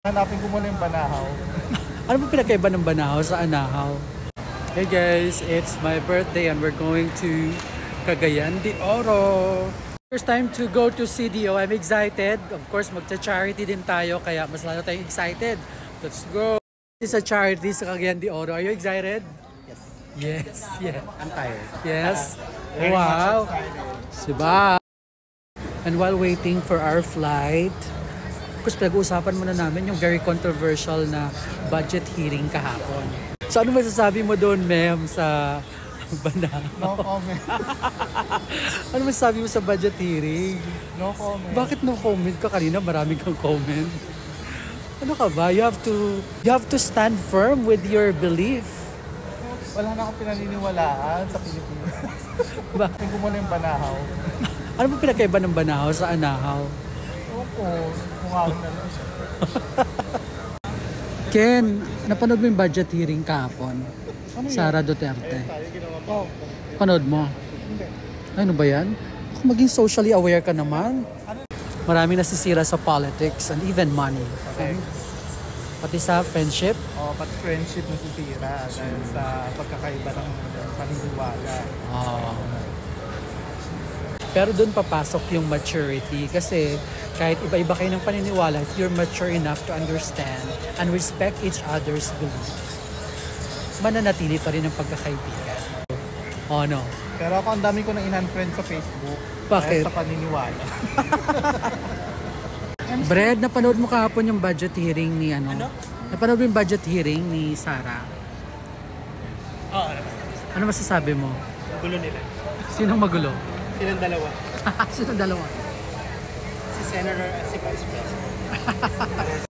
Hanapin ko muna yung banahaw. Ano ba pinakaiba ng banahaw sa anahaw? Hey guys, it's my birthday and we're going to Cagayan de Oro. First time to go to CDO. I'm excited. Of course, magcha-charity din tayo kaya mas lalo tayong excited. Let's go! It's a charity sa Cagayan de Oro. Are you excited? Yes. Yes. Yeah. I'm tired. Yes. Very Wow. much excited. Diba? And while waiting for our flight, of course, pinag-uusapan muna namin yung very controversial na budget hearing kahapon. So, ano masasabi mo doon, ma'am, sa banahaw? No comment. Ano masasabi mo sa budget hearing? No comment. Bakit no comment ka? Kanina marami kang comment. Ano ka ba? You have to stand firm with your belief. Wala na akong pinaniniwalaan sa Pilipinas. Ba? Hanapin ko muna yung banahaw. Ano ba pinakaiba ng banahaw sa anahaw? Opo, mukha na lang siya. Ken, napanood mo yung budget hearing kahapon? Ano yun? Sara Duterte. Oh, Panood mo? hindi. Ano ba yan? Kung maging socially aware ka naman. Maraming nasisira sa politics and even money. Okay. Pati sa friendship. Oh, pati friendship nasisira dahil sa pagkakaiba ng paniniwala. Pero doon papasok yung maturity kasi kahit iba-iba kayo ng paniniwala, if you're mature enough to understand and respect each other's belief, mananatili pa rin ang pagkakaibigan. Oh no. Pero ako ang dami ko nang in-unfriend sa Facebook. Bakit? Dahil sa paniniwala. Brad, napanood mo kahapon yung budget hearing ni ano? Napanood mo yung budget hearing ni Sara? Oo, Ano masasabi mo? gulo nila. Sinong magulo? Silang dalawa. Sino dalawa? Si Senator at si Vice President.